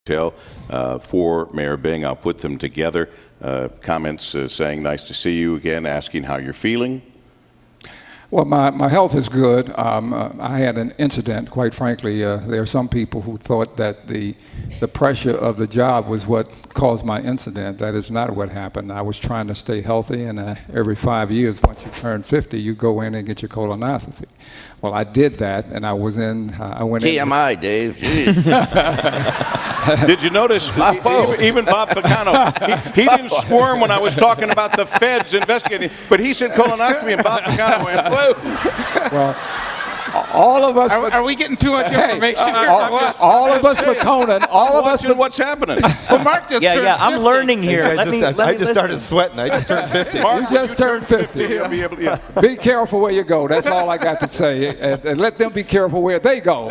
detail for Mayor Bing. I'll put them together. Comments saying, nice to see you again, asking how you're feeling. Well, my health is good. I had an incident, quite frankly. There are some people who thought that the pressure of the job was what caused my incident. That is not what happened. I was trying to stay healthy, and every 5 years, once you turn 50, you go in and get your colonoscopy. Well, I did that, and I went in. TMI, Dave. Did you notice, even Bob Picano, he didn't squirm when I was talking about the feds investigating, but he said colonoscopy, and Bob Picano went, whoa. Well, all of us. Are we getting too much information here? All of us with Conan. All of us. What's happening? Well, Mark just turned 50. I'm learning here. I just started sweating. I just turned 50. Mark, You just turned 50. Be careful where you go. That's all I got to say. And let them be careful where they go.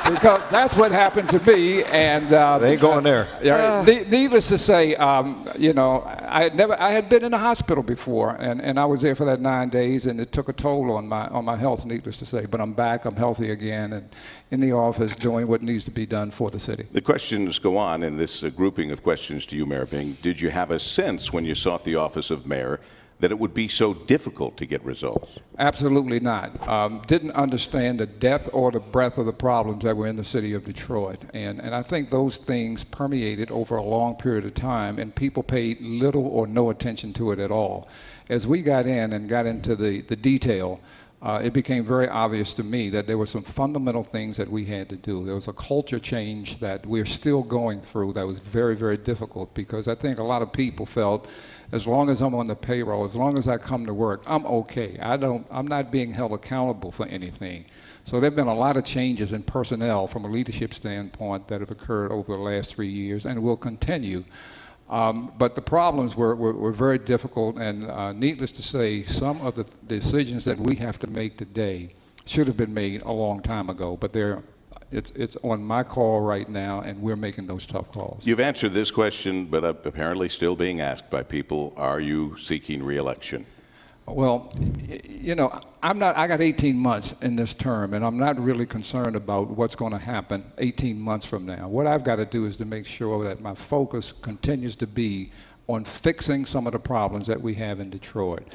Because that's what happened to me. And They ain't going there. Needless to say, I had been in the hospital before, and I was there for that 9 days, and it took a toll on my health. Needless to say, but I'm back. I'm healthy again, and in the office doing what needs to be done for the city. The questions go on in this grouping of questions to you, Mayor Bing. Did you have a sense when you sought the office of mayor that it would be so difficult to get results? Absolutely not. Didn't understand the depth or the breadth of the problems that were in the city of Detroit. And I think those things permeated over a long period of time, and people paid little or no attention to it at all. As we got in and got into the detail, it became very obvious to me that there were some fundamental things that we had to do. There was a culture change that we're still going through that was very, very difficult, because I think a lot of people felt, as long as I'm on the payroll, as long as I come to work, I'm okay. I'm not being held accountable for anything. So there have been a lot of changes in personnel from a leadership standpoint that have occurred over the last 3 years and will continue. But the problems were very difficult, and needless to say, some of the decisions that we have to make today should have been made a long time ago, but it's on my call right now, and we're making those tough calls. You've answered this question, but apparently still being asked by people, are you seeking re-election? Well, I got 18 months in this term, and I'm not really concerned about what's going to happen 18 months from now. What I've got to do is to make sure that my focus continues to be on fixing some of the problems that we have in Detroit.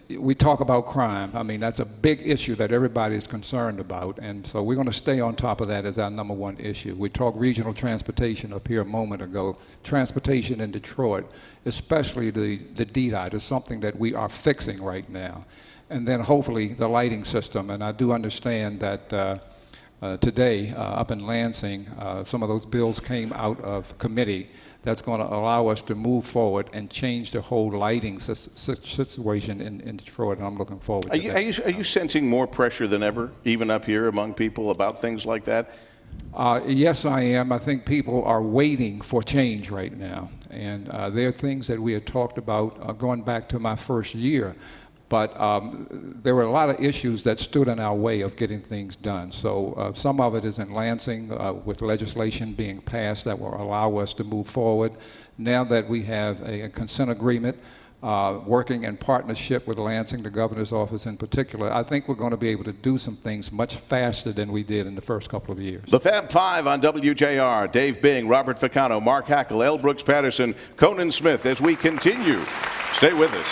We talk about crime. I mean, that's a big issue that everybody is concerned about, and so we're going to stay on top of that as our number one issue. We talked regional transportation up here a moment ago. Transportation in Detroit, especially the DDOT, is something that we are fixing right now. And then hopefully the lighting system, and I do understand that today up in Lansing, some of those bills came out of committee that's going to allow us to move forward and change the whole lighting situation in Detroit, and I'm looking forward to that. Are you sensing more pressure than ever, even up here among people, about things like that? Yes, I am. I think people are waiting for change right now, and there are things that we had talked about going back to my first year. But there were a lot of issues that stood in our way of getting things done. So some of it is in Lansing with legislation being passed that will allow us to move forward. Now that we have a consent agreement working in partnership with Lansing, the governor's office in particular, I think we're going to be able to do some things much faster than we did in the first couple of years. The Fab Five on WJR. Dave Bing, Robert Ficano, Mark Hackle, L. Brooks Patterson, Conan Smith. As we continue, stay with us.